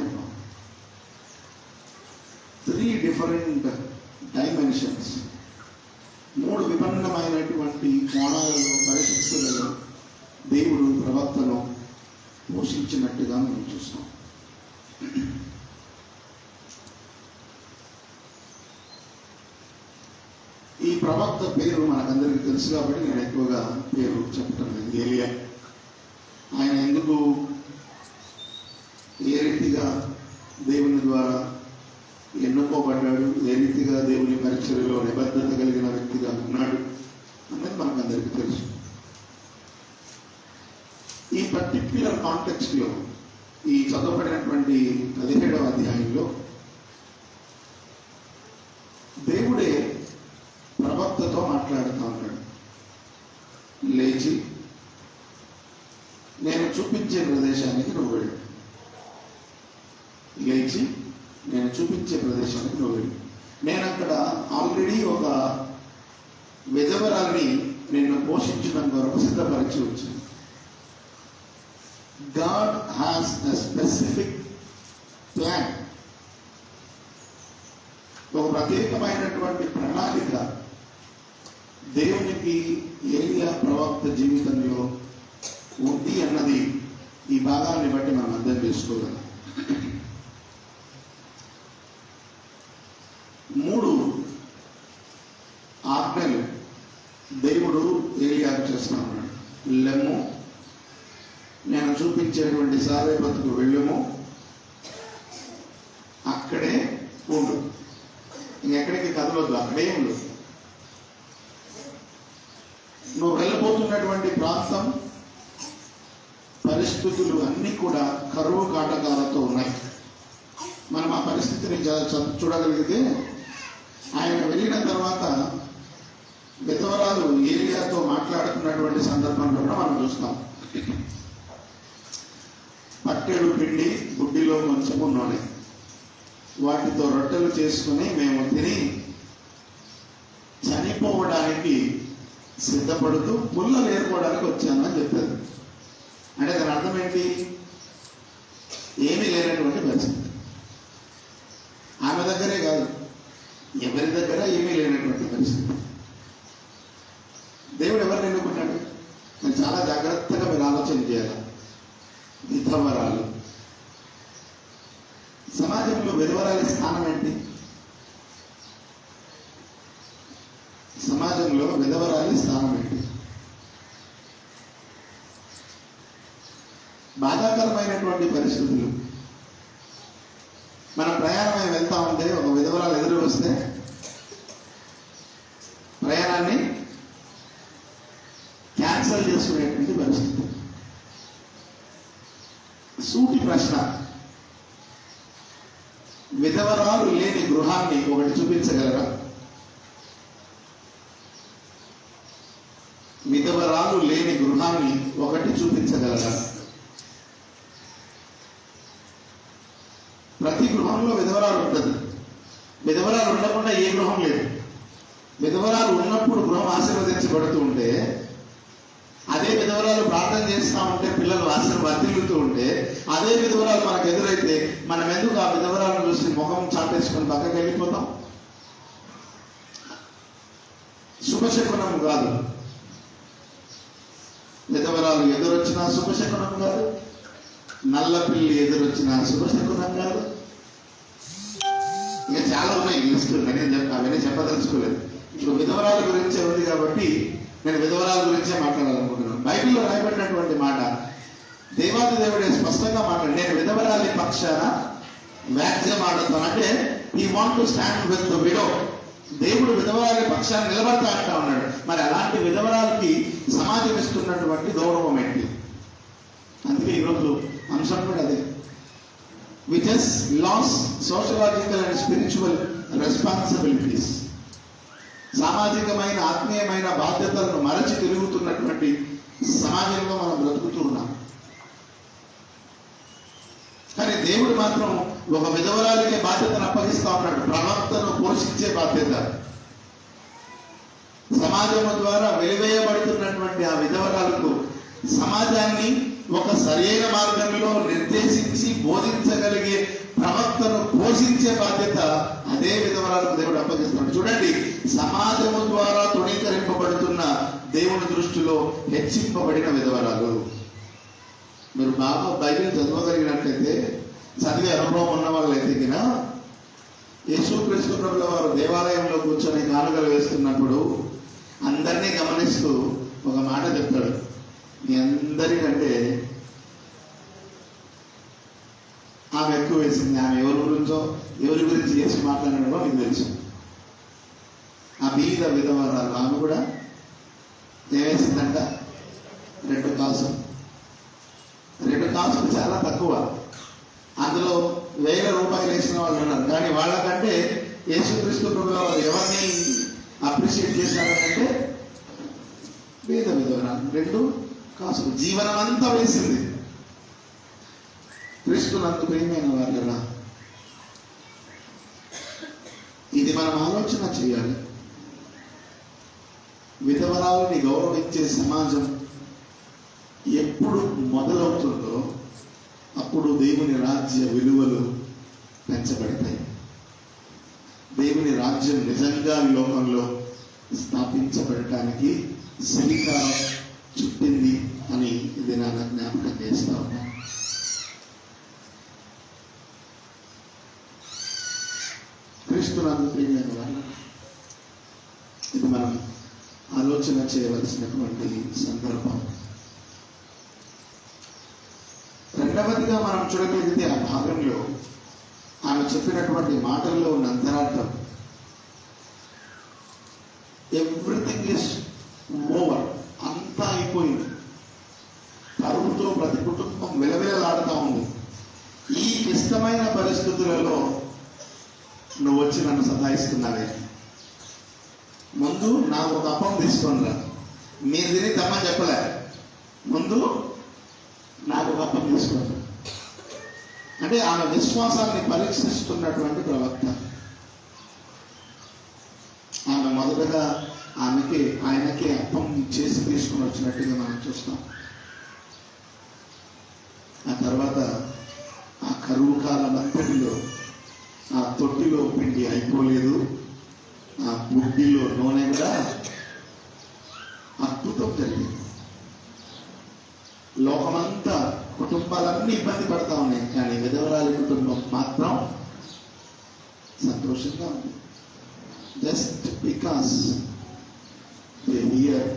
అర్థం. 3 different dimensions, 3 విభిన్నమైనటువంటి కోణాలలో పరిస్థితులలో దేవుడు ప్రవక్తను పోషించినట్టుగా మనం చూస్తాం. ఈ ప్రవక్త పేరు మనకందరికీ తెలుసు కాబట్టి నేను ఎక్కువగా పేరు చెప్పటం లేదు. ఏలియా. ఆయన ఎందుకు ఏ రీతిగా దేవుని ద్వారా ఎన్నుకోబడ్డాడు, ఏ రీతిగా దేవుని పరిచర్యలో నిబద్ధత కలిగిన వ్యక్తిగా ఉన్నాడు అన్నది మనకందరికీ తెలుసు. ఈ పర్టిక్యులర్ కాంటెక్స్ట్లో ఈ చదవబడినటువంటి 17వ అధ్యాయంలో దేవుడే ప్రవక్తతో మాట్లాడుతూ ఉన్నాడు. లేచి నేను చూపించే ప్రదేశానికి నువ్వు వెళ్ళు. లేచి నేను చూపించే ప్రదేశానికి నువ్వు వెళ్ళు. నేను అక్కడ ఆల్రెడీ ఒక విధవరాల్ని నిన్ను పోషించడం కొరకు సిద్ధపరిచి వచ్చాను. God has a specific plan. ఒక ప్రత్యేకమైనటువంటి ప్రణాళిక దేవునికి ఏలియా ప్రవక్త జీవితంలో ఉంది అన్నది ఈ భాగాన్ని బట్టి మనం అర్థం చేసుకోగలం. 3 ఆజ్ఞలు దేవుడు ఏలియాకు చేస్తా ఉన్నాడు. లెమ్ము, నేను చూపించేటువంటి సారేపతుకు వెళ్ళము, అక్కడే ఉండు, ఇంకెక్కడికి కదలొద్దు, అక్కడే ఉండు. నువ్వు వెళ్ళబోతున్నటువంటి ప్రాంతం పరిస్థితులు అన్నీ కూడా కరువు కాటకాలతో ఉన్నాయి. మనం ఆ పరిస్థితిని చూడగలిగితే ఆయన వెళ్ళిన తర్వాత విధవరాలు ఏలియాతో మాట్లాడుతున్నటువంటి సందర్భంలో కూడా మనం చూస్తాం. పట్టెడు పిండి, గుడ్డిలో కొంచెము నూనె, వాటితో రొట్టెలు చేసుకుని మేము తిని చనిపోవడానికి సిద్ధపడుతూ పుల్లలు ఏరుకోవడానికి వచ్చామని చెప్పారు. అంటే దాని అర్థం ఏంటి? ఏమీ లేనటువంటి పరిస్థితి. ఆమె దగ్గరే కాదు, ఎవరి దగ్గర ఏమీ లేనటువంటి పరిస్థితి. దేవుడు ఎవరిని ఎన్నుకున్నాడు? నేను చాలా జాగ్రత్తగా మీరు ఆలోచన చేయాలి. విధవరాలు. సమాజంలో విధవరాలి స్థానం ఏంటి? సమాజంలో విధవరాలి స్థానం ఏంటి? బాధాకరమైనటువంటి పరిస్థితులు. మన ప్రయాణమై వెళ్తా ఉంటే ఒక విధవరాలు ఎదురు వస్తే ప్రయాణాన్ని క్యాన్సల్ చేసుకునేటువంటి పరిస్థితి. సూటి ప్రశ్న, విధవరాలు లేని గృహాన్ని ఒకటి చూపించగలరా? విధవరాలు లేని గృహాన్ని ఒకటి చూపించగలరా? ప్రతి గృహంలో విధవరాలు ఉంటుంది. విధవరాలు ఉండకుండా ఏ గృహం లేదు. విధవరాలు ఉన్నప్పుడు గృహం ఆశీర్వదించబడుతూ ఉంటే, అదే విధవరాలు ప్రార్థన చేస్తూ ఉంటే పిల్లలు వర్ధిల్లుతూ ఉంటే, అదే విధవరాలు మనకు ఎదురైతే మనం ఎందుకు ఆ విధవరాలను చూసి ముఖం చాటేసుకొని పక్కకి వెళ్ళిపోతాం? శుభశకునం కాదు. విధవరాలు ఎదురొచ్చినా శుభశకునం కాదు, నల్ల పిల్లి ఎదురొచ్చినా శుభశకునం కాదు. ఇంకా చాలా ఉన్నాయి లిస్టు. అవన్నీ చెప్పదలుచుకోలేదు. ఇప్పుడు విధవరాల గురించే ఉంది కాబట్టి నేను విధవరాల గురించే మాట్లాడాలనుకుంటున్నాను. బైబిల్లో రాయబడినటువంటి మాట, దేవాది దేవుడే స్పష్టంగా మాట్లాడు, నేను విధవరాలి పక్షాన వ్యాఖ్యం ఆడుతాను. అంటే he want to stand with the widow. దేవుడు విధవరాలి పక్షాన్ని నిలబడతా అంటా ఉన్నాడు. మరి అలాంటి విధవరాలకి సమాజం ఇస్తున్నటువంటి గౌరవం ఏంటి? అందుకే ఈరోజు అంశం కూడా అదే. We just lost sociological and spiritual responsibilities. సామాజికమైన ఆత్మీయమైన బాధ్యతలను మరచి తిరుగుతున్నటువంటి సమాజంలో మనం బ్రతుకుతూ ఉన్నాం. కానీ దేవుడు మాత్రం ఒక విధవరాలికే బాధ్యతను అప్పగిస్తా ఉన్నాడు. ప్రవక్తను పోషించే బాధ్యత. సమాజం ద్వారా వెలివేయబడుతున్నటువంటి ఆ విధవరాలకు సమాజాన్ని ఒక సరైన మార్గంలో నిర్దేశించి బోధించగలిగే ప్రవక్తను పోషించే బాధ్యత అదే విధవరాలకు దేవుడు అప్పగిస్తున్నాడు. చూడండి, సమాజము ద్వారా తృణీకరింపబడుతున్న దేవుని దృష్టిలో హెచ్చింపబడిన విధవరాలు. మీరు బాగా బైబిల్ చదవగలిగినట్లయితే, చదివే అనుభవం ఉన్న వాళ్ళైతే కినా, యేసుక్రీస్తు ప్రభుల వారు దేవాలయంలో కూర్చొని కానుకలు వేస్తున్నప్పుడు అందరినీ గమనిస్తూ ఒక మాట చెప్తాడు. మీ అందరికంటే ఆమె ఎక్కువ వేసింది. ఆమె ఎవరి గురించి చేసి మాట్లాడడం మీకు తెలుసు. ఆ బీద విధవరాలు ఆమె కూడా ఏమేసిందంట? 2 కాసులు. 2 కాసులు చాలా తక్కువ. అందులో 1000 రూపాయలు వేసిన వాళ్ళు ఉన్నారు. కానీ వాళ్ళకంటే యేసుక్రీస్తు ప్రభుల వారు ఎవరిని అప్రిషియేట్ చేశారంటే బీద విధవరాలు 2 కాసులు. జీవనం అంతా వేసింది. క్రీస్తునందు ప్రియమైన వాళ్ళరా, ఇది మనం ఆలోచన చేయాలి. విధవరాలని గౌరవించే సమాజం ఎప్పుడు మొదలవుతుందో అప్పుడు దేవుని రాజ్య విలువలు పెంచబడతాయి. దేవుని రాజ్యం నిజంగా లోకంలో స్థాపించబడటానికి శ్రీకారం చుట్టింది అని ఇది నాకు జ్ఞాపకం చేస్తా ఉన్నాను. క్రీస్తునందు ప్రియమైన వాళ్ళు, ఇది మనం ఆలోచన చేయవలసినటువంటి సందర్భం. రెండవదిగా మనం చూడగలిగితే ఆ భాగంలో ఆమె చెప్పినటువంటి మాటల్లో ఉన్న అంతరార్థం, ఎవ్రీథింగ్ ఇస్ ఓవర్, అంతా అయిపోయింది. కరువుతో ప్రతి కుటుంబం విలవిలలాడుతూ ఉంది. ఈ క్లిష్టమైన పరిస్థితులలో నువ్వు వచ్చి నన్ను సతాయిస్తున్నావే, ముందు నాకు ఒక అప్పం తీసుకొని రా. మీరు తిని తమ్మని చెప్పలే, ముందు నాకు ఒక అప్పం తీసుకొని. అంటే ఆమె విశ్వాసాన్ని పరీక్షిస్తున్నటువంటి ప్రవక్త. ఆమె మొదటగా ఆయనకి అప్పం చేసి తీసుకుని వచ్చినట్టుగా మనం చూస్తాం. ఆ తర్వాత ఆ కరువు కాలం అంతటిలో ఆ తొట్టిలో పిండి అయిపోలేదు, ఆ బుడ్డిలో నూనె కూడా అద్భుతం జరిగింది. లోకమంతా కుటుంబాలన్నీ ఇబ్బంది పడతా ఉన్నాయి, కానీ విధవరాలి కుటుంబం మాత్రం సంతోషంగా ఉంది. Just because they here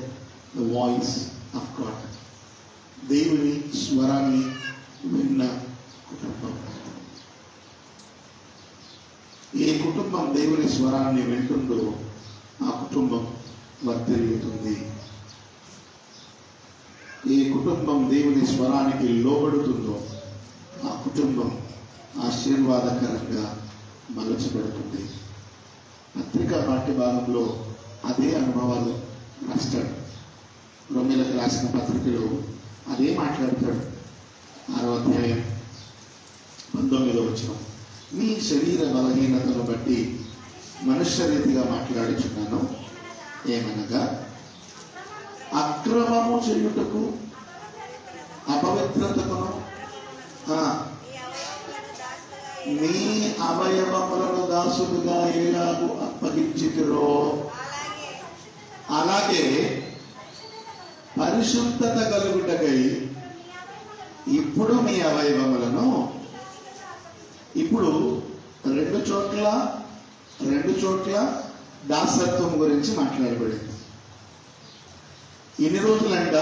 the voice of God. దేవుని స్వరాన్ని విన్న కుటుంబం. ఏ కుటుంబం దేవుని స్వరాన్ని వింటుందో ఆ కుటుంబం వర్ధిల్లుతుంది. ఏ కుటుంబం దేవుని స్వరానికి లోబడుతుందో ఆ కుటుంబం ఆశీర్వాదకరంగా మలచబడుతుంది. పత్రికా పాఠ్యభాగంలో అదే అనుభవాలు రాస్తాడు. రోమీయులకు రాసిన పత్రికలో అదే మాట్లాడతాడు. 6వ అధ్యాయం 19వ వచనం, మీ శరీర బలహీనతను బట్టి మనుష్య రీతిగా మాట్లాడుచున్నాను. ఏమనగా, అక్రమము చేయుటకు అపవిత్రతకును మీ అవయవములను దాసులుగా ఎలాగూ అప్పగించితిరో అలాగే పరిశుద్ధత కలుగుటకై ఇప్పుడు మీ అవయవములను, ఇప్పుడు రెండు చోట్ల దాసత్వం గురించి మాట్లాడబడింది. ఇన్ని రోజులంట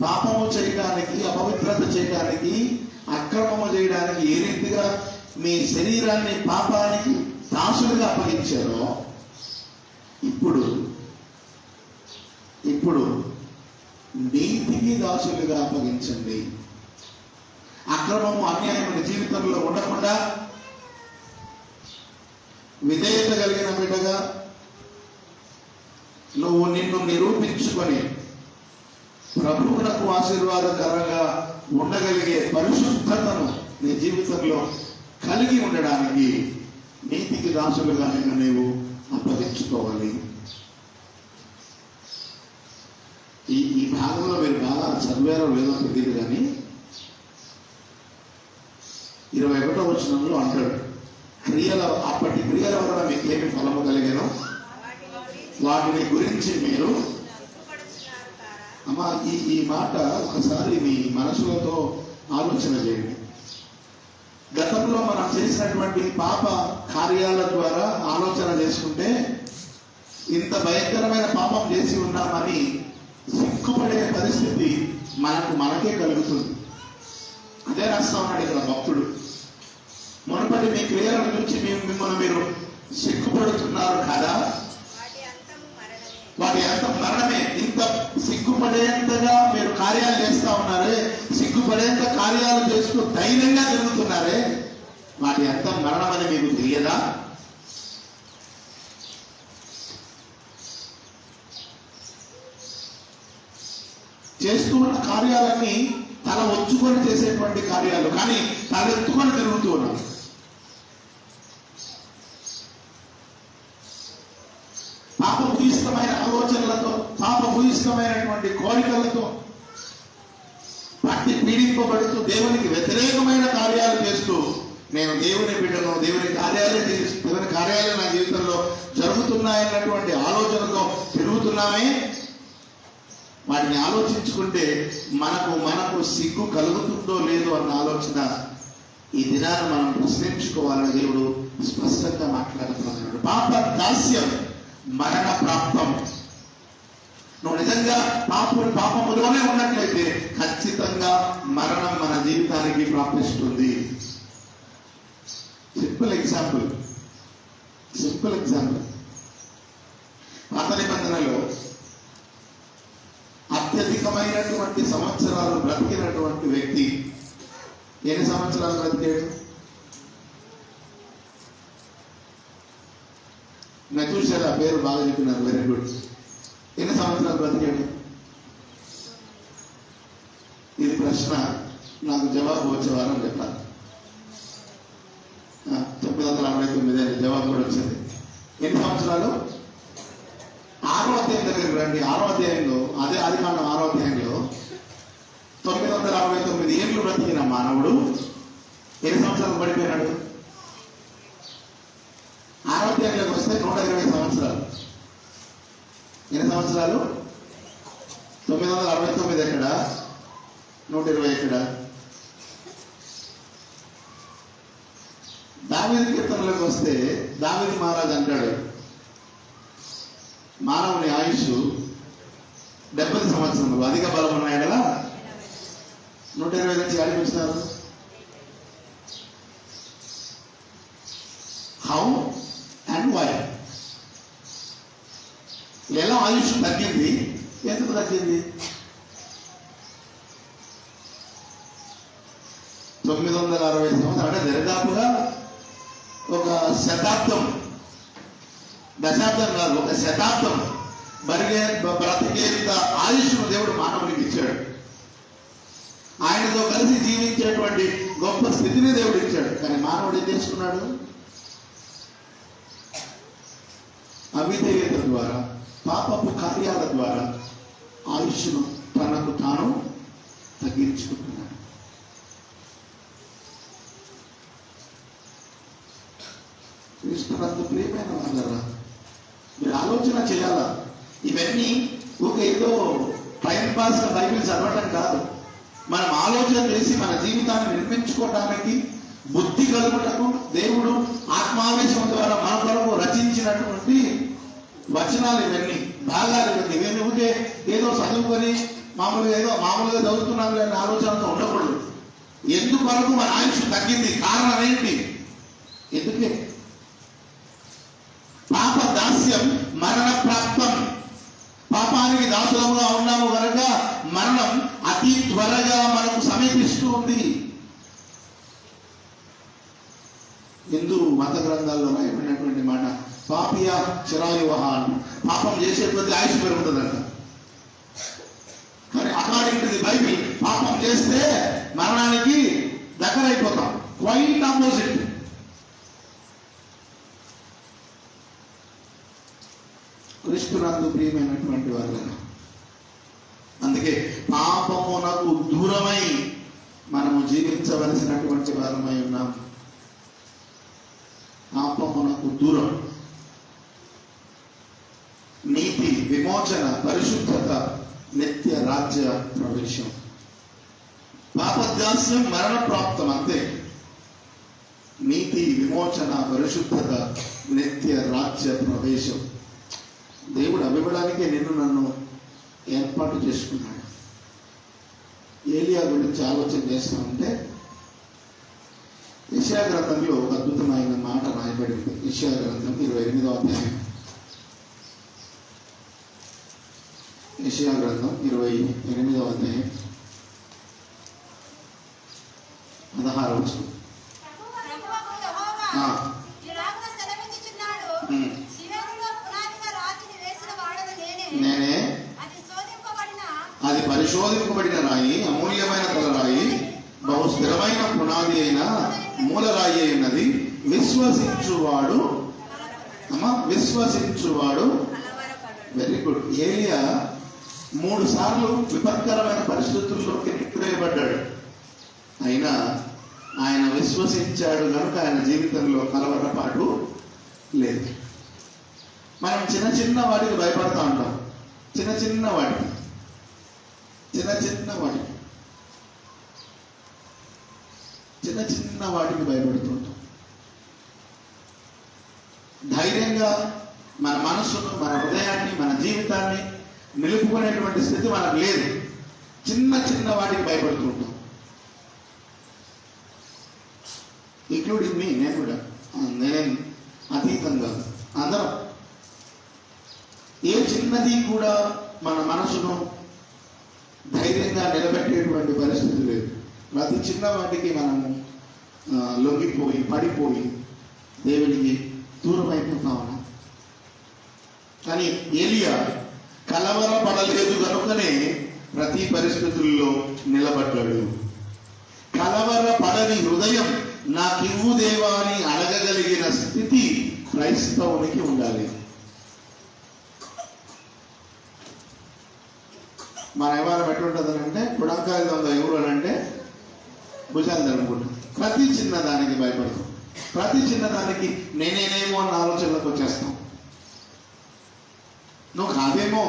పాపము చేయడానికి, అపవిత్రత చేయడానికి, అక్రమము చేయడానికి ఏ రీతిగా మీ శరీరాన్ని పాపానికి దాసులుగా అప్పగించారో ఇప్పుడు నీతికి దాసులుగా అప్పగించండి. అక్రమము, అన్యాయమైన జీవితంలో ఉండకుండా విధేయత కలిగిన బిడ్డగా నువ్వు నిన్ను నిరూపించుకొని ప్రభువునకు ఆశీర్వాదకరంగా ఉండగలిగే పరిశుద్ధతను నీ జీవితంలో కలిగి ఉండడానికి నీతికి దాసులుగా నీవు అప్పగించుకోవాలి. ఈ భాగంలో మీరు బాగా చదివారో లేదో తెలియదు కానీ 21వ వచనంలో అంటాడు, అప్పటి క్రియల వలన మీకేమి ఫలము కలిగానో వాటిని గురించి మీరు అమ్మా ఈ మాట ఒకసారి మీ మనసులతో ఆలోచన చేయండి. గతంలో మనం చేసినటువంటి పాప కార్యాల ద్వారా ఆలోచన చేసుకుంటే ఇంత భయంకరమైన పాపం చేసి ఉన్నామని సిగ్గుపడే పరిస్థితి మనకే కలుగుతుంది. అదే రాస్తా ఉన్నాడు ఇక్కడ భక్తుడు. మునుపటి మీ క్రియల గురించి మిమ్మల్ని మీరు సిగ్గుపడుతున్నారు కదా, వాటి అంతం మరణమే. ఇంత సిగ్గుపడేంతగా మీరు కార్యాలు చేస్తా ఉన్నారే, సిగ్గుపడేంత కార్యాలు చేస్తూ ధైర్యంగా తిరుగుతున్నారే, వాటి అంతం మరణం అని మీకు తెలియదా? చేస్తూ ఉన్న కార్యాలన్నీ తల వచ్చుకొని చేసేటువంటి కార్యాలు, కానీ తలెత్తుకొని తిరుగుతూ ఉన్నాం. పాపభూయిష్టమైన ఆలోచనలతో, పాపభూయిష్టమైనటువంటి కోరికలతో పట్టి పీడింపబడుతూ దేవునికి వ్యతిరేకమైన కార్యాలు చేస్తూ నేను దేవుని బిడ్డను, దేవుని కార్యాలే నా జీవితంలో జరుగుతున్నాయన్నటువంటి ఆలోచనతో తిరుగుతున్నామే. వాటిని ఆలోచించుకుంటే మనకు సిగ్గు కలుగుతుందో లేదో అన్న ఆలోచన ఈ దినాన్ని మనం ప్రశ్నించుకోవాలని దేవుడు స్పష్టంగా మాట్లాడుతున్నాడు. పాప దాస్యం మరణ ప్రాప్తం. నువ్వు నిజంగా పాపములోనే ఉన్నట్లయితే ఖచ్చితంగా మరణం మన జీవితానికి ప్రాప్తిస్తుంది. సింపుల్ ఎగ్జాంపుల్ పాత నిబంధనలో అత్యధికమైనటువంటి సంవత్సరాలు బ్రతికినటువంటి వ్యక్తి ఎన్ని సంవత్సరాలు బ్రతికాడు? చూశారు, ఆ పేరు బాగా చెప్పినారు, వెరీ గుడ్. ఎన్ని సంవత్సరాలు బ్రతికాడు? ఇది ప్రశ్న, నాకు జవాబు వచ్చే వారం చెప్పాలి. 949 జవాబు కూడా వచ్చింది. ఎన్ని సంవత్సరాలు? 6వ అధ్యాయం దగ్గరికి రండి. 6వ అధ్యాయంలో, అదే ఆదికాండం 6వ అధ్యాయంలో 969 ఏళ్ళు బ్రతికిన మానవుడు ఎన్ని సంవత్సరాలు పడిపోయినాడు? 6వ అధ్యాయంలోకి వస్తే 120 సంవత్సరాలు. ఎన్ని సంవత్సరాలు? 969 ఎక్కడ, 120 ఎక్కడ? దావీదు కీర్తనలోకి వస్తే దావీదు మహారాజు అంటాడు, మానవుని ఆయుష్ 70 సంవత్సరములు, అధిక బలం ఉన్నాయి కదా. 120 నుంచి అడిగిస్తున్నారు. How and why? ఎలా ఆయుష్ తగ్గింది? ఎందుకు తగ్గింది? 960 సంవత్సరాలు అంటే దరిదాపుగా ఒక శతాబ్దం, దశాబ్దం కాదు, ఒక శతాబ్దం బ్రతికేంత ఆయుష్ను దేవుడు మానవునికి ఇచ్చాడు. ఆయనతో కలిసి జీవించేటువంటి గొప్ప స్థితిని దేవుడు ఇచ్చాడు. కానీ మానవుడు ఏం చేసుకున్నాడు? అవిధేయత ద్వారా, పాపపు కార్యాల ద్వారా ఆయుష్ను తనకు తాను తగ్గించుకుంటున్నాడు. క్రీస్తునందు ప్రియమైన వాళ్ళరా, మీరు ఆలోచన చేయాలా. ఇవన్నీ ఒక ఏదో టైం పాస్ బైబిల్ చదవటం కాదు. మనం ఆలోచన చేసి మన జీవితాన్ని నిర్మించుకోవడానికి, బుద్ధి కలుగుటకు దేవుడు ఆత్మావేశం ద్వారా మన కొరకు రచించినటువంటి వచనాలు ఇవన్నీ, భాగాలు ఇవన్నీ. ఇవన్నీ ఏదో చదువుకొని మామూలుగా చదువుతున్నాం అనే ఆలోచనతో ఉండకూడదు. ఎందుకొరకు మన ఆయుష్ తగ్గింది? కారణం ఏంటి? ఎందుకే? పాప దాస్యం మరణ ప్రాప్తం. పాపానికి దాసులముగా ఉన్నాము కనుక మరణం అతి త్వరగా మనకు సమీపిస్తూ ఉంది. హిందూ మత గ్రంథాల్లో రాయబడినటువంటి మాట, పాపియా చిరాయువహ. పాపం చేసే కొద్ది ఆయుష్ పెరుగుతుందంట. కానీ అకార్డింగ్ టు ది బైబిల్ పాపం చేస్తే మరణానికి దగ్గర అయిపోతాం. Quite opposite. క్రీస్తునందు ప్రియమైనటువంటి వాళ్ళను, అందుకే పాపమునకు దూరమై మనము జీవించవలసినటువంటి వారమై ఉన్నాం. పాపమునకు దూరం. నీతి, విమోచన, పరిశుద్ధత, నిత్య రాజ్య ప్రవేశం. పాపదాస్యం మరణ ప్రాప్తం, అంతే. నీతి, విమోచన, పరిశుద్ధత, నిత్య రాజ్య ప్రవేశం. దేవుడు అవ్వడానికే నిన్ను నన్ను ఏర్పాటు చేసుకున్నాడు. ఏలియా గురించి ఆలోచన చేస్తా ఉంటే యెషయా గ్రంథంలో ఒక అద్భుతమైన మాట రాయబడింది. యెషయా గ్రంథం 28వ అధ్యాయం. యెషయా గ్రంథం 28వ అధ్యాయం 16వ వచనం. నేనే అది పరిశోధింపబడిన రాయి, అమూల్యమైన తలరాయి, బహు స్థిరమైన పునాది అయిన మూలరాయి అయినది. విశ్వసించువాడు వెరీ గుడ్. ఏలియా 3 సార్లు విపత్కరమైన పరిస్థితుల్లోకి నెట్టివేయబడ్డాడు. అయినా ఆయన విశ్వసించాడు కనుక ఆయన జీవితంలో కలవరపాటు లేదు. మనం చిన్న చిన్న వాటికి భయపడతా ఉంటాం. చిన్న చిన్న వాటికి భయపడుతుంటాం. ధైర్యంగా మన మనస్సును, మన హృదయాన్ని, మన జీవితాన్ని నిలుపుకునేటువంటి స్థితి మనకు లేదు. చిన్న చిన్న వాటికి భయపడుతుంటాం. ఇంక్లూడింగ్ మీ, నేను కూడా. నేను అతీతంగా అందరం ఏ చిన్నది కూడా మన మనసును ధైర్యంగా నిలబెట్టేటువంటి పరిస్థితి లేదు. ప్రతి చిన్న వాటికి మనము లొంగిపోయి పడిపోయి దేవునికి దూరం అయిపోతా ఉన్నాం. కానీ ఏలియా కలవరపడలేదు కనుకనే ప్రతి పరిస్థితుల్లో నిలబడ్డాడు. కలవరపడని హృదయం నాకివ్వు దేవా అని అడగగలిగిన స్థితి క్రైస్తవునికి ఉండాలి. మన వ్యవహారం ఎట్లుంటుంది అంటే, గుడంకాయలు దొంగ ఎవరు అని అంటే భుజాలు తడుముకుంటాం. ప్రతి చిన్నదానికి భయపడతాం. ప్రతి చిన్నదానికి నేనేనేమో అన్న ఆలోచనలకు వచ్చేస్తాం. నువ్వు కాదేమో,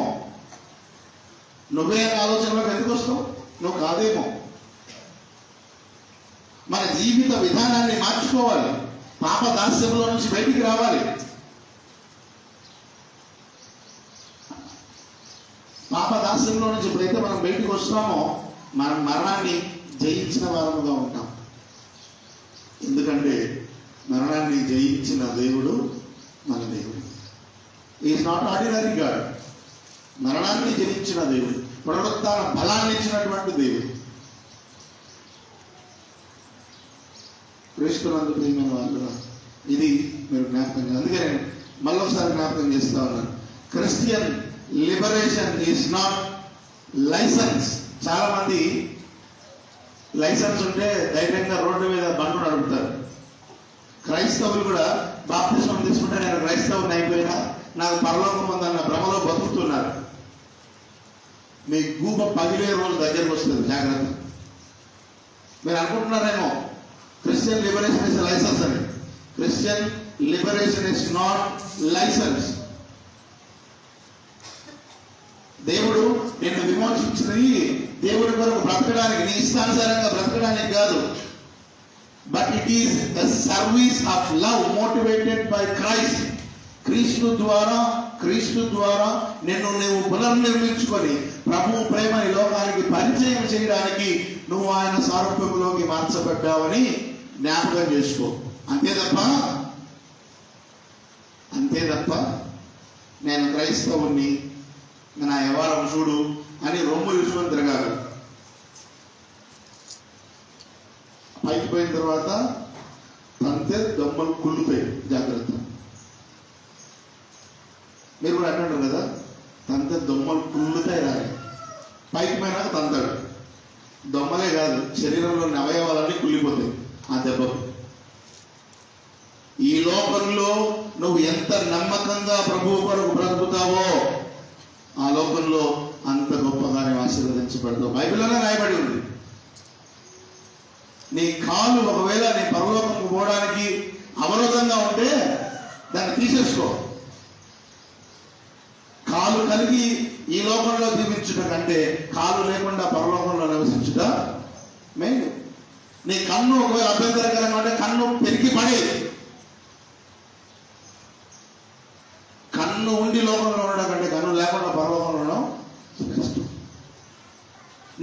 నువ్వే అన్న ఆలోచనలోకి ఎందుకు వస్తావు? నువ్వు కాదేమో. మన జీవిత విధానాన్ని మార్చుకోవాలి. పాప దాస్యంలో నుంచి బయటికి రావాలి. పాప దాస్యంలో నుంచి ఎప్పుడైతే మనం బయటికి వస్తామో మనం మరణాన్ని జయించిన వారముగా ఉంటాం. ఎందుకంటే మరణాన్ని జయించిన దేవుడు మన దేవుడు. Is not ordinary God. మరణాన్ని జయించిన దేవుడు, పునరుత్థాన బలాన్ని ఇచ్చినటువంటి దేవుడు. క్రీస్తునందు ప్రియమైన వాళ్ళు, ఇది మీరు జ్ఞాపకం చేయాలి. అందుకే నేను మళ్ళొకసారి జ్ఞాపకం చేస్తా ఉన్నాను. Christian liberation is not licence. చాలా మంది లైసెన్స్ ఉంటే ధైర్యంగా రోడ్డు మీద బండ్లు నడుపుతారు. క్రైస్తవులు కూడా బాప్తిస్మం తీసుకుంటే నేను క్రైస్తవుని అయిపోయినా నాకు పరలోకం ఉందన్న భ్రమలో బతుకుతున్నారు. మీ గూప పగిలే రోజు దగ్గరకు వస్తుంది, జాగ్రత్త. మీరు అనుకుంటున్నారేమో క్రిస్టియన్ లిబరేషన్ ఇస్ లైసెన్స్ అని. Christian liberation is not licence. దేవుడు నిన్ను విమోచించినది దేవుడి కొరకు బ్రతకడానికి, నీ ఇష్టానుసారంగా బ్రతకడానికి కాదు. But it is a service of love motivated by Christ. క్రీస్తు ద్వారా నిన్ను నువ్వు పునర్నిర్మించుకొని ప్రభు ప్రేమ ఈ లోకానికి పరిచయం చేయడానికి నువ్వు ఆయన సారూప్యంలోకి మార్చబడ్డావని జ్ఞాపకం చేసుకో. అంతే తప్ప నేను క్రైస్తవుని, నా వ్యవహారం చూడు అని రొమ్ము చూసుకొని తిరగాలి. పైకి పోయిన తర్వాత తంతే దొమ్మలు కుళ్ళుతాయి, జాగ్రత్త. మీరు కూడా అంటారు కదా, తంతే దొమ్మలు కుళ్ళుతాయి రాని. పైకి పోయినాక తంతాడు. దొమ్మలే కాదు, శరీరంలోని అవయవాలన్నీ కుళ్ళిపోతాయి ఆ దెబ్బకు. ఈ లోకంలో నువ్వు ఎంత నమ్మకంగా ప్రభువు కొరకు బ్రతుకుతావో ఆ లోకంలో అంత గొప్పగా నివాసం ఆశీర్వదించబడతావు. బైబిల్లోనే రాయబడి ఉంది. నీ కాలు ఒకవేళ నీ పరలోకంకు పోవడానికి అవరోధంగా ఉంటే దాన్ని తీసేసుకో. కాలు కలిగి ఈ లోకంలో జీవించుట కంటే కాలు లేకుండా పరలోకంలో నివసించుట మేలు. నీ కన్ను ఒకవేళ అభ్యంతరకరంగా ఉంటే కన్ను పెరిగి పడే. కన్ను ఉండి లోకంలో ఉండడం కంటే కన్ను లేకుండా పరలోకంలో ఉండడం కష్టం.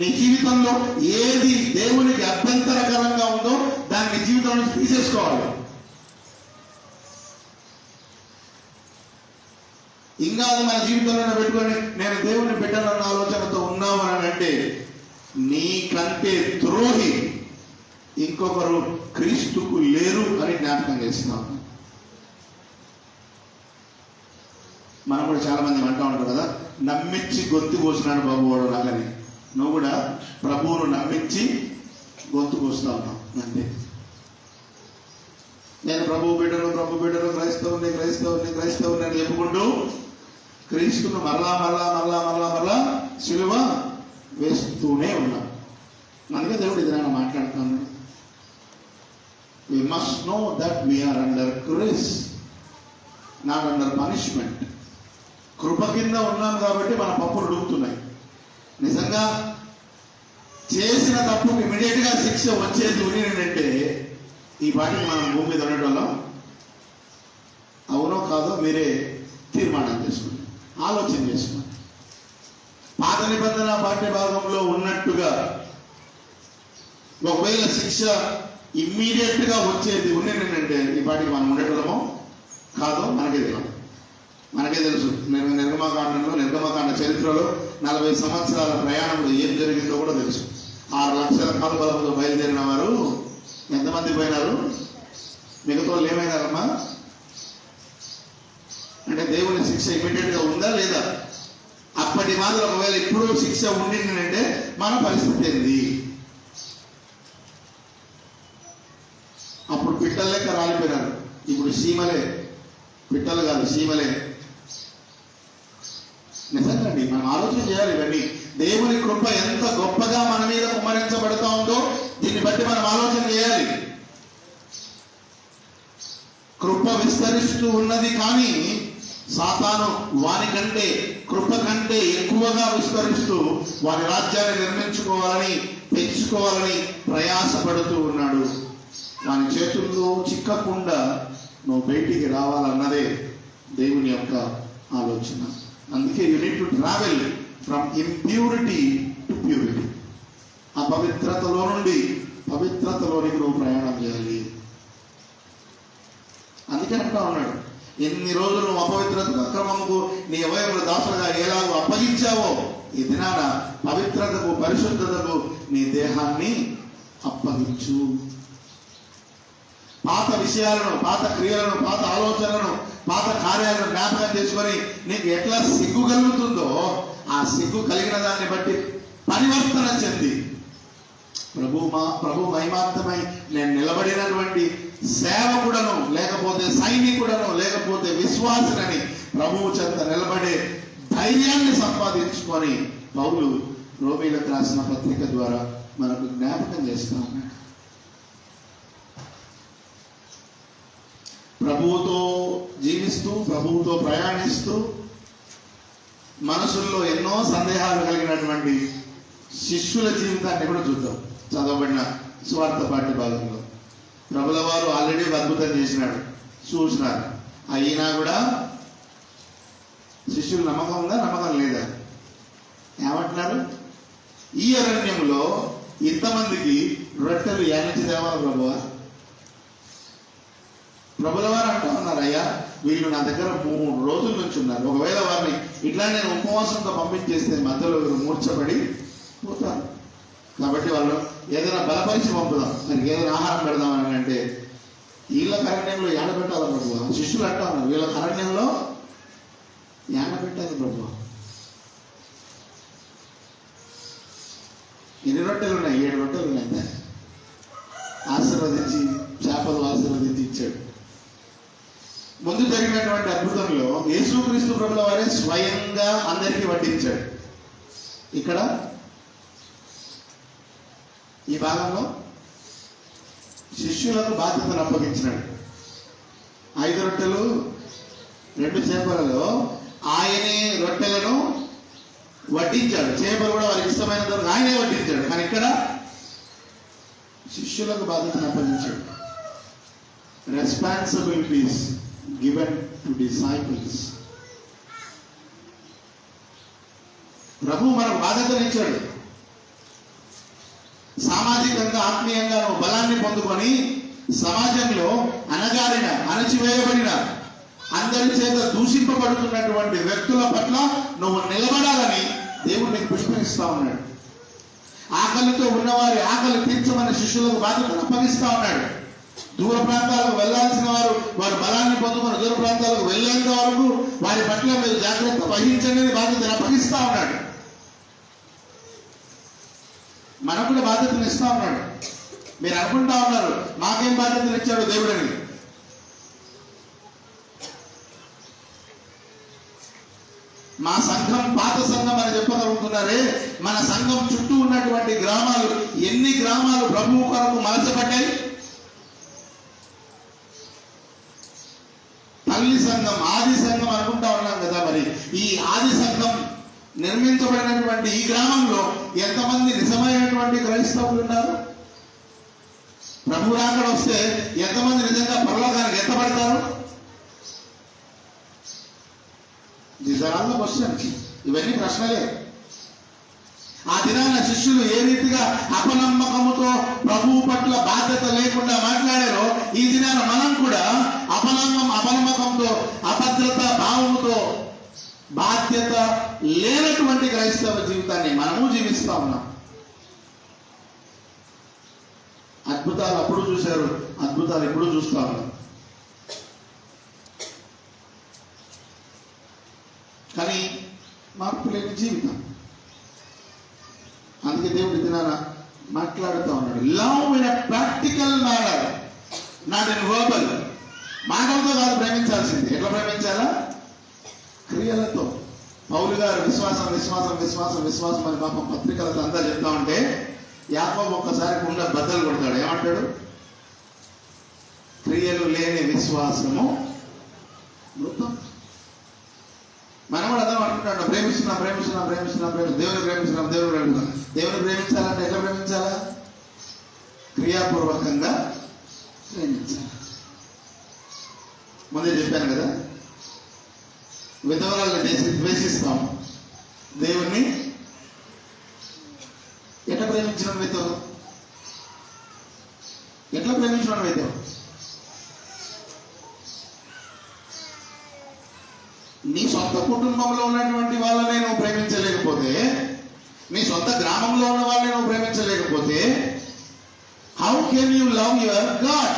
నీ జీవితంలో ఏది దేవునికి అభ్యంతరకరంగా ఉందో దాన్ని జీవితం నుంచి తీసేసుకోవాలి. ఇంకా అది మన జీవితంలో పెట్టుకొని నేను దేవుని బిడ్డనన్న ఆలోచనతో ఉన్నావు అని అంటే నీకంటే ద్రోహి ఇంకొకరు క్రీస్తుకు లేరు అని జ్ఞాపకం చేస్తున్నాం. మనం కూడా చాలా మంది అంటూ ఉంటారు కదా, నమ్మించి గొంతు కోసినాడు బాబు వాడు నాకని. నువ్వు కూడా ప్రభువును నమ్మించి గొంతు కోస్తా ఉన్నావు అంతే. నేను ప్రభు బిడ్డను క్రైస్తవుని అని చెప్పుకుంటూ క్రీస్తును మరలా సిలువ వేస్తూనే ఉన్నాం. అందుకే దేవుడు ఇది నేను మాట్లాడుతున్నాను. We must know that we are under grace, not under punishment. కృప కింద ఉన్నాం కాబట్టి మన పప్పులు ఉడుకుతున్నాయి. నిజంగా చేసిన తప్పుకి ఇమీడియట్ గా శిక్ష వచ్చేది ఉండిందంటే ఈ పాటికి మనం భూమి మీద ఉండటంలో అవునో కాదో మీరే తీర్మానం చేసుకోండి, ఆలోచన చేసుకోండి. పాత నిబంధన పాఠ్య భాగంలో ఉన్నట్టుగా ఒకవేళ శిక్ష ఇమ్మీడియట్ గా వచ్చేది ఉండిందంటే ఈ పాటికి మనం ఉండటమో కాదో మనకే తెలుసు. నిర్గమకాండ చరిత్రలో 40 సంవత్సరాల ప్రయాణంలో ఏం జరిగిందో కూడా తెలుసు. 6 లక్షల కాలుబలంతో బయలుదేరిన వారు ఎంతమంది పోయినారు? మిగతా వాళ్ళు ఏమైనారమ్మా? అంటే దేవుని శిక్ష ఇమీడియట్ గా ఉందా లేదా? అప్పటి మాత్రం ఒకవేళ ఇప్పుడు శిక్ష ఉండిందంటే మన పరిస్థితి ఏంది? అప్పుడు పిట్టల లెక్క రాలిపోయినారు, ఇప్పుడు సీమలే. పిట్టలు కాదు, సీమలే. నిజంగాండి, మనం ఆలోచన చేయాలి ఇవన్నీ. దేవుని కృప ఎంత గొప్పగా మన మీద కుమ్మరించబడుతూ ఉందో దీన్ని బట్టి మనం ఆలోచన చేయాలి. కృప విస్తరిస్తూ ఉన్నది, కానీ సాతాను వాని కంటే కృప కంటే ఎక్కువగా విస్తరిస్తూ వారి రాజ్యాన్ని నిర్మించుకోవాలని పెంచుకోవాలని ప్రయాసపడుతూ ఉన్నాడు. వాని చేతుల్లో చిక్కకుండా నువ్వు బయటికి రావాలన్నదే దేవుని యొక్క ఆలోచన. అందుకే you need to travel from impurity to purity. అపవిత్రతలో నుండి పవిత్రతలోనికి నువ్వు ప్రయాణం చేయాలి. అందుకే అంటా ఉన్నాడు, ఎన్ని రోజులు నువ్వు అపవిత్రతకు అక్రమముకు నీ అవయములు దాసులుగా ఎలాగో అప్పగించావో ఈ దినాన పవిత్రతకు పరిశుద్ధతకు నీ దేహాన్ని అప్పగించు. పాత విషయాలను, పాత క్రియలను, పాత ఆలోచనలను, పాత కార్యాలను జ్ఞాపకం చేసుకొని నీకు ఎట్లా సిగ్గు కలుగుతుందో ఆ సిగ్గు కలిగిన దాన్ని బట్టి పరివర్తన చెంది ప్రభు మహిమార్థమై నేను నిలబడినటువంటి సేవకుడను, లేకపోతే సైనికుడను, లేకపోతే విశ్వాసులని ప్రభువు చెంత నిలబడే ధైర్యాన్ని సంపాదించుకొని పౌలు రోమీయులకు రాసిన పత్రిక ద్వారా మనకు జ్ఞాపకం చేస్తా ఉన్నాడు. ప్రభువుతో జీవిస్తూ, ప్రభువుతో ప్రయాణిస్తూ, మనసుల్లో ఎన్నో సందేహాలు కలిగినటువంటి శిష్యుల జీవితాన్ని కూడా చూద్దాం. చదవబడిన సువార్త పాఠ్య భాగంలో ప్రభుల వారు ఆల్రెడీ అద్భుతం చేసినాడు, చూసినారు. అయినా కూడా శిష్యులు నమ్మకం ఉందా, నమ్మకం లేదా? ఏమంటున్నారు? ఈ అరణ్యంలో ఇంతమందికి రొట్టెలు యానించి తేవాలి ప్రభువా? ప్రభుల వారు అంటూ ఉన్నారు, అయ్యా వీళ్ళు నా దగ్గర 3 రోజుల నుంచి ఉన్నారు. ఒకవేళ వారిని ఇట్లా నేను ఉపవాసంతో పంపించేస్తే మధ్యలో మూర్చబడి పోతారు. కాబట్టి వాళ్ళు ఏదైనా బలపరిచి పంపుదాం, మనకి ఏదైనా ఆహారం పెడదామని అంటే వీళ్ళ అరణ్యంలో యాడ పెట్టాలి ప్రభువా? శిష్యులు అంటా ఉన్నారు, వీళ్ళ అరణ్యంలో యాడ పెట్టాలి ప్రభువా? ఎన్ని రొట్టెలు ఉన్నాయి? 7 రొట్టెలు ఉన్నాయి. ఆశీర్వదించి చేపలు ఆశీర్వదించి ఇచ్చాడు. ముందు జరిగినటువంటి అద్భుతంలో యేసుక్రీస్తు ప్రభుల వారే స్వయంగా అందరికీ వడ్డించాడు. ఇక్కడ ఈ భాగంలో శిష్యులకు బాధ్యతను అప్పగించినాడు. 5 రొట్టెలు 2 చేపలలో ఆయనే రొట్టెలను వడ్డించాడు. చేపలు కూడా వారికి ఇష్టమైనంత వరకు ఆయనే వడ్డించాడు. కానీ ఇక్కడ శిష్యులకు బాధ్యతను అప్పగించాడు. Responsibilities given to disciples. ప్రభు మనకు బాధ్యతను ఇచ్చాడు. సామాజికంగా ఆత్మీయంగా నువ్వు బలాన్ని పొందుకొని సమాజంలో అణగారిన, అణచివేయబడిన, అందరి చేత దూషింపబడుతున్నటువంటి వ్యక్తుల పట్ల నువ్వు నిలబడాలని దేవుడు నీకు పుష్పనిస్తా ఉన్నాడు. ఆకలితో ఉన్నవారి ఆకలి తీర్చమని శిష్యులకు బాధ్యతను అప్పగిస్తా ఉన్నాడు. దూర ప్రాంతాలకు వెళ్లాల్సిన వారు బలాన్ని పొందుకుని దూర ప్రాంతాలకు వెళ్ళేంత వరకు వారి పట్ల మీరు జాగ్రత్త వహించండి బాధ్యతను అప్పగిస్తా ఉన్నాడు. మనకు కూడా బాధ్యతను ఇస్తా ఉన్నాడు. మీరు అనుకుంటా ఉన్నారు మాకేం బాధ్యతలు ఇచ్చాడు దేవుడని. మా సంఘం పాత సంఘం అని చెప్పగలుగుతున్నారే, మన సంఘం చుట్టూ ఉన్నటువంటి గ్రామాలు, ఎన్ని గ్రామాలు ప్రభువు కొరకు మలచబడ్డాయి. తల్లి సంఘం, ఆది సంఘం అనుకుంటా ఉన్నాం కదా. మరి ఈ ఆది సంఘం నిర్మించబడినటువంటి ఈ గ్రామంలో ఎంతమంది నిజమైనటువంటి క్రైస్తవులు ఉన్నారు? ప్రభు రాకడ వస్తే ఎంతమంది నిజంగా పరలోకానికి ఎత్తబడతారు? These are all the questions. ఇవన్నీ ప్రశ్నలే. ఆ దినాన శిష్యులు ఏ రీతిగా అపనమ్మకముతో ప్రభువు పట్ల బాధ్యత లేకుండా మాట్లాడారో, ఈ దినాన మనం కూడా అపనమ్మకంతో, అభద్రత భావముతో, బాధ్యత లేనటువంటి క్రైస్తవ జీవితాన్ని మనము జీవిస్తా ఉన్నాం. అద్భుతాలు అప్పుడు చూశారు, అద్భుతాలు ఇప్పుడు చూస్తా ఉన్నాం. కానీ మార్పు లేని జీవితం. అందుకే దేవుడి దినాన మాట్లాడుతూ ఉన్నాడు. Love in a practical manner, not in verbal. మాటలతో కాదు ప్రేమించాల్సింది. ఎట్లా ప్రేమించాలా? క్రియలతో. పౌలు గారు విశ్వాసం విశ్వాసం విశ్వాసం విశ్వాసం అని పాపం పత్రికలతో అంతా చెప్తా ఉంటే యాకోబు ఒక్కసారి కుండ బద్దలు కొడతాడు. ఏమంటాడు? క్రియలు లేని విశ్వాసము మృతం. మనం కూడా అర్థం అనుకుంటాడు, ప్రేమిస్తున్నాం ప్రేమిస్తున్నాం ప్రేమిస్తున్నాం దేవుని ప్రేమిస్తున్నాం దేవుని ప్రేమిస్తున్నాం. దేవుని ప్రేమించాలంటే ఎట్లా ప్రేమించాలా? క్రియాపూర్వకంగా ప్రేమించాలి. ముందే చెప్పాను కదా, విధవరాలను ద్వేషిస్తాం. దేవుణ్ణి ఎట్లా ప్రేమించడం మీతో? ఎట్లా ప్రేమించడం మీతో? నీ సొంత కుటుంబంలో ఉన్నటువంటి వాళ్ళనే నువ్వు ప్రేమించలేకపోతే, నీ సొంత గ్రామంలో ఉన్న వాళ్ళని నువ్వు ప్రేమించలేకపోతే, how can you love your god?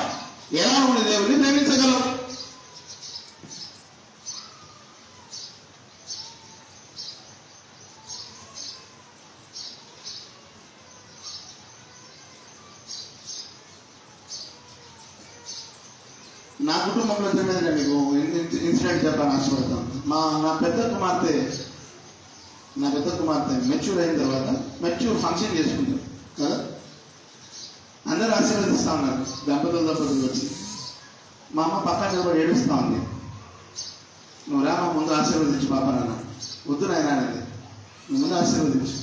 ఎలా నువ్వు దేవుడిని ప్రేమించగలవు? నా కుటుంబంలో తెలియదు. మీకు ఇన్సిడెంట్ చెప్పాలని ఆశపడతాను. నా పెద్ద కుమార్తె మెచ్యూర్ అయిన తర్వాత మెచ్యూర్ ఫంక్షన్ చేసుకుంటారు కదా, అందరూ ఆశీర్వదిస్తా ఉన్నారు. దంపతులు వచ్చి మా అమ్మ పక్కన నిలబడి ఏడుస్తా ఉంది. నువ్వు రా, మా ముందు ఆశీర్వదించు పాప. నాన్న వద్దు నాయన అనేది, నువ్వు ముందు ఆశీర్వదించు.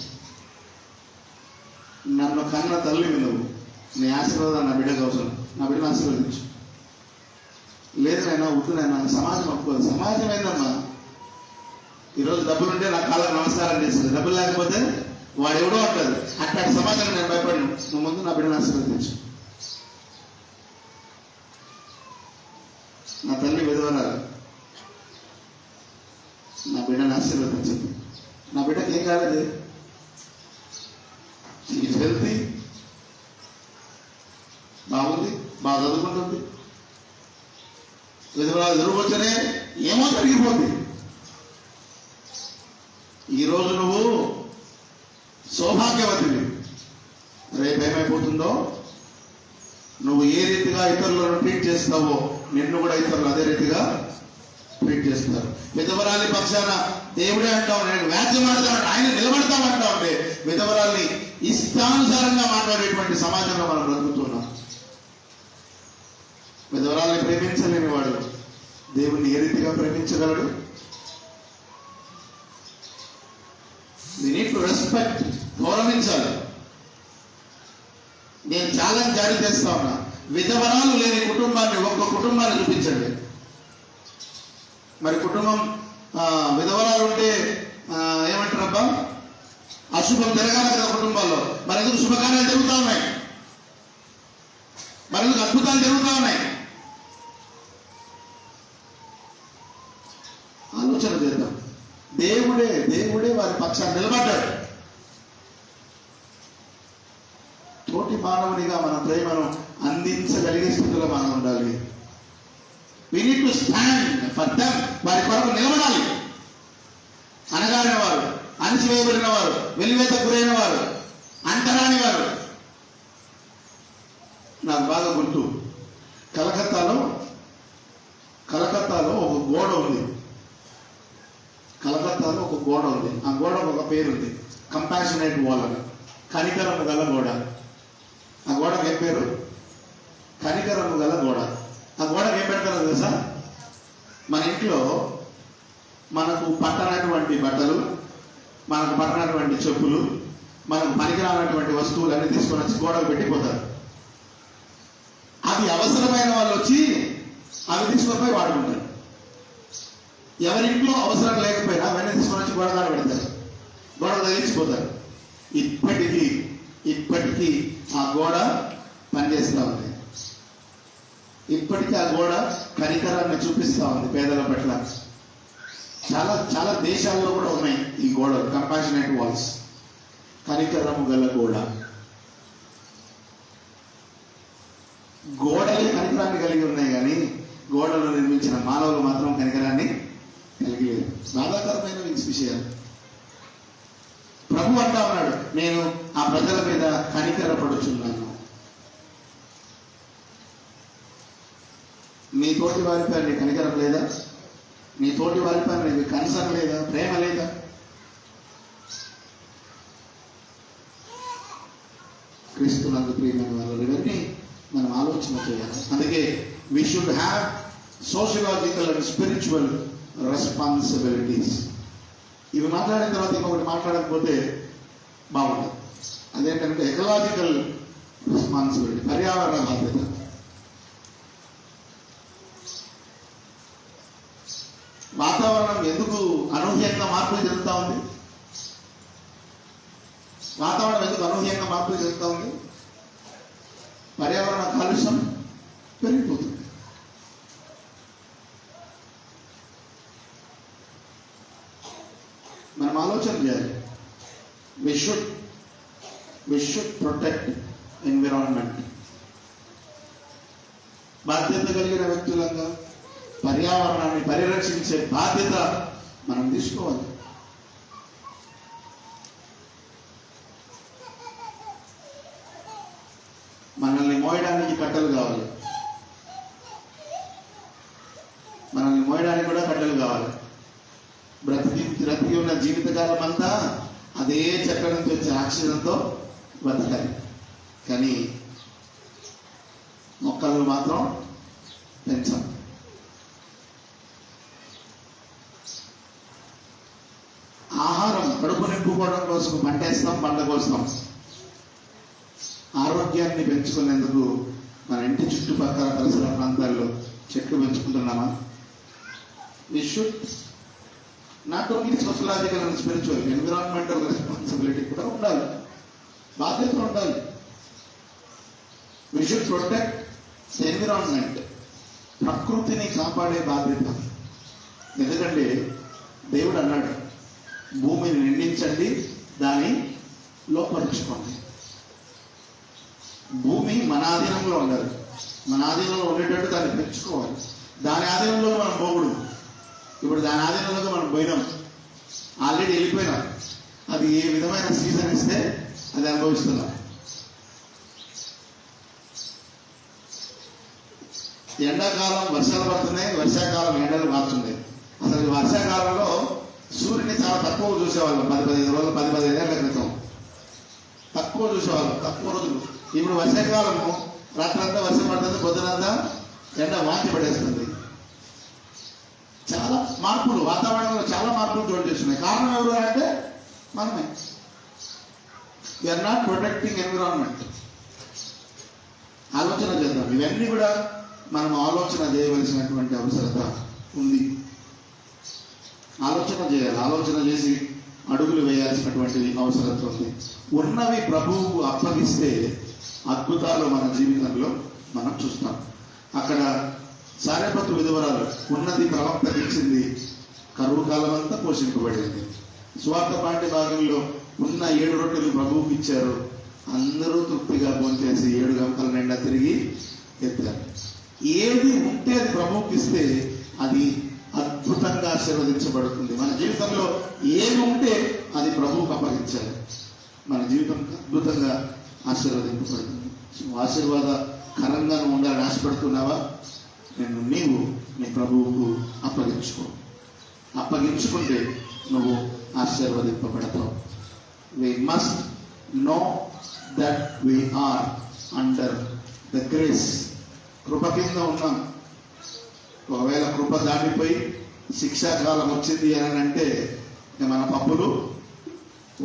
నన్ను కన్న తల్లివి నువ్వు, నీ ఆశీర్వాదం నా బిడ్డకు అవసరం, నా బిడ్డను ఆశీర్వదించు. లేదు నైనా వద్దు నైనా, సమాజం ఒప్పుకోదు. సమాజం ఏందమ్మా, ఈరోజు డబ్బులుంటే నా కాళ్ళకు నమస్కారం చేస్తుంది, డబ్బులు లేకపోతే వాడు ఎవడో అంటారు. అట్లాంటి సమాజం నేను భయపడను. నువ్వు ముందు నా బిడ్డను ఆశీర్వదించు. నా తల్లి విధవరాలు, నా బిడ్డను ఆశీర్వదించింది. నా బిడ్డకి ఏం కాలేదు, హెల్తీ, బాగుంది, బాగా చదువుకుంటుంది. విధవరాలు జరుగువచ్చనే ఏమో జరిగిపోతుంది. ఈరోజు నువ్వు సౌభాగ్యవతివి, రేపు ఏమైపోతుందో, నువ్వు ఏ రీతిగా ఇతరులను ట్రీట్ చేస్తావో నిన్ను కూడా ఇతరులు అదే రీతిగా ట్రీట్ చేస్తారు. విధవరాలి పక్షాన దేవుడే అంటావు, నేను వ్యాజ్యం ఆడతాను, ఆయన నిలబడతామంటా ఉంటే విధవరాల్ని ఇష్టానుసారంగా మాట్లాడేటువంటి సమాజంలో మనం బ్రతుకుతున్నాం. విధవరాల్ని ప్రేమించలేని వాడు దేవుణ్ణి ఏ రీతిగా ప్రేమించగలడు? వి నీడ్ టు రెస్పెక్ట్, గౌరవించాలి. నేను ఛాలెంజ్ జారీ చేస్తా ఉన్నా, విధవరాలు లేని కుటుంబాన్ని, ఒక్క కుటుంబాన్ని చూపించండి. మరి కుటుంబం విధవరాలు ఉంటే ఏమంటారు? అబ్బా, అశుభం జరగాలి కదా కుటుంబాల్లో. మరి ఎందుకు శుభకార్యాలు జరుగుతూ ఉన్నాయి? మరి ఎందుకు అద్భుతాలు జరుగుతూ ఉన్నాయి? ఆలోచన చేద్దాం. దేవుడే వారి పక్షాన్ని నిలబడ్డాడు. తోటి మానవునిగా మన ప్రేమను అందించగలిగే స్థితిలో మనం ఉండాలి. We need to stand for them. వారి కొరకు నిలబడాలి. అనగారిన వారు, అణిచివేయబడిన వారు, వెలివేత గురైన వారు, అంటరాని వారు. నాకు బాగా గుర్తు, కలకత్తాలో ఒక గోడ ఉంది. కలకత్తాలో ఒక గోడ ఉంది. ఆ గోడకు ఒక పేరు ఉంది, కంపాషనేట్ వాల్ అని. కనికరము గల గోడ. ఆ గోడకు ఏం పేరు? కనికరము గల గోడ. ఆ గోడకు ఏం పెడతారో తెలుసా? మన ఇంట్లో మనకు పట్టనటువంటి బట్టలు, మనకు పట్టనటువంటి చెప్పులు, మనకు పనికిరానటువంటి వస్తువులన్నీ తీసుకొని వచ్చి గోడకు పెట్టిపోతారు. అవి అవసరమైన వాళ్ళు వచ్చి అవి తీసుకొని పోయి వాడుకుంటారు. ఎవరింట్లో అవసరం లేకపోయినా అవన్నీ తీసుకొని వచ్చి గోడ కాడ పెడతారు, గోడ తగిలించిపోతారు. ఇప్పటికీ ఆ గోడ పనిచేస్తూ ఉంది. ఇప్పటికీ ఆ గోడ కనికరాన్ని చూపిస్తూ ఉంది పేదల పట్ల. చాలా చాలా దేశాల్లో కూడా ఉన్నాయి ఈ గోడలు, కంపాషనేట్ వాల్స్, కనికరము గల గోడ. గోడలే కనికరాన్ని కలిగి ఉన్నాయి, కానీ గోడలు నిర్మించిన మానవులు మాత్రం కనికరాన్ని కలిగి లేదు. బాధాకరమైన విషయాలు. ప్రభు అంటా ఉన్నాడు, నేను ఆ ప్రజల మీద కనికరపడుచున్నాను. మీ తోటి వారిపై నీ కనికరం లేదా? నీ తోటి వారిపై నీకు కన్సర్న్ లేదా? ప్రేమ లేదా? క్రీస్తునందు ప్రియమైన వాళ్ళు ఇవన్నీ మనం ఆలోచన చేయాలి. అందుకే we should have sociological and spiritual responsibilities. ఇవి మాట్లాడిన తర్వాత ఇంకొకటి మాట్లాడకపోతే బాగుంటుంది. అదేంటంటే ఎకలాజికల్ రెస్పాన్సిబిలిటీ, పర్యావరణ బాధ్యత. వాతావరణం ఎందుకు అనూహ్యంగా మార్పులు చెందుతూ ఉంది? వాతావరణం ఎందుకు అనూహ్యంగా మార్పులు చెందుతూ ఉంది? పర్యావరణ కాలుష్యం పెరిగిపోతుంది. మనం ఆలోచన చేయాలి. we should protect environment. బాధ్యత కలిగిన వ్యక్తులంగా పర్యావరణాన్ని పరిరక్షించే బాధ్యత మనం తీసుకోవాలి. మనల్ని మోయడానికి కట్టెలు కావాలి, మనల్ని మోయడానికి కూడా కట్టెలు కావాలి. బ్రతికి ఉన్న జీవితకాలం అంతా అదే చెట్ల నుంచి వచ్చే ఆక్సిజన్తో బతకాలి. కానీ మొక్కలు మాత్రం పెంచాం. ఆహారం కడుపు నింపుకోవడం కోసం పంటేస్తాం, పంట కోస్తాం. ఆరోగ్యాన్ని పెంచుకునేందుకు మన ఇంటి చుట్టుపక్కల పరిసర ప్రాంతాల్లో చెట్లు పెంచుకుంటున్నామా? We should not only sociological and spiritual, environmental responsibility కూడా ఉండాలి, బాధ్యత ఉండాలి. We should protect the environment. ప్రకృతిని కాపాడే బాధ్యత. ఎందుకంటే దేవుడు అన్నాడు, భూమిని నిండించండి, దాన్ని లోపరుచుకోండి. భూమి మన ఆధీనంలో ఉండాలి, మన ఆధీనంలో ఉండేటట్టు దాన్ని పెంచుకోవాలి. దాని ఆధీనంలో మనం పోకూడదు. ఇప్పుడు దాని ఆధీనంలో మనం పోయినాం, ఆల్రెడీ వెళ్ళిపోయినాం. అది ఏ విధమైన సీజన్ ఇస్తే అది అనుభవిస్తున్నాం. ఎండాకాలం వర్షాలు పడుతున్నాయి, వర్షాకాలం ఎండలు మారుతున్నాయి. అసలు వర్షాకాలంలో సూర్యుని చాలా తక్కువ చూసేవాళ్ళం. 10-15 రోజులు 10-15 ఏళ్ల క్రితం తక్కువ తక్కువ చూసేవాళ్ళం, తక్కువ రోజులు. ఇప్పుడు వర్షాకాలము రాత్రంతా వర్షం పడుతుంది, పొద్దునంతా ఎండ వాంతి పడేస్తుంది. చాలా మార్పులు, వాతావరణంలో చాలా మార్పులు చోటు చేస్తున్నాయి. కారణం ఎవరు అంటే మనమే. We're not protecting environment. ఆలోచన చేద్దాం. ఇవన్నీ కూడా మనం ఆలోచన చేయవలసినటువంటి అవసరత ఉంది. ఆలోచన చేయాలి, ఆలోచన చేసి అడుగులు వేయాల్సినటువంటి అవసరత ఉంది. ఉన్నవి ప్రభువుకు అప్పగిస్తే అద్భుతాలు మన జీవితంలో మనం చూస్తాం. అక్కడ సారెపతు విధవరాలు ఉన్నది ప్రవక్తకి ఇచ్చింది, కరువు కాలం అంతా పోషింపబడింది. సువార్త పాఠ్య భాగంలో ఉన్న 7 రొట్టెలు ప్రభువుకి ఇచ్చారు. అందరూ తృప్తిగా భోంచేసి 7 గంపల నిండా తిరిగి ఎత్తారు. ఏది ఉంటే అది ప్రభువుకి ఇస్తే అది అద్భుతంగా ఆశీర్వదించబడుతుంది. మన జీవితంలో ఏది ఉంటే అది ప్రభువుకు అప్పగించాలి. మన జీవితం అద్భుతంగా ఆశీర్వదింపబడుతుంది. ఆశీర్వాదకరంగా నువ్వు ఉండాలని ఆశపడుతున్నావా? నీవు నీ ప్రభువుకు అప్పగించుకుంటే నువ్వు ఆశీర్వదింపబడతావు. We must know that we are under the grace. కృప కింద ఉన్నాం. ఒకవేళ కృప దాటిపోయి శిక్షాకాలం వచ్చింది అని అంటే మన పప్పులు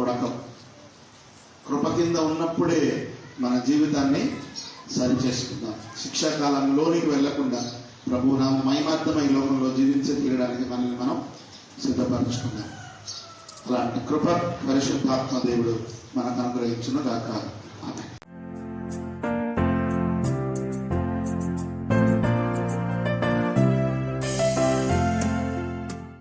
ఉడకం. కృప కింద ఉన్నప్పుడే మన జీవితాన్ని సరి చేసుకుందాం. శిక్షాకాలంలోనికి వెళ్లకుండా ప్రభు నామ మహిమార్థమై లోకంలో జీవించి తీయడానికి మనల్ని మనం సిద్ధపరచుకుందాం. అలాంటి కృప పరిశుద్ధాత్మ దేవుడు మనకు అనుగ్రహించును గాక. ఆమేన్.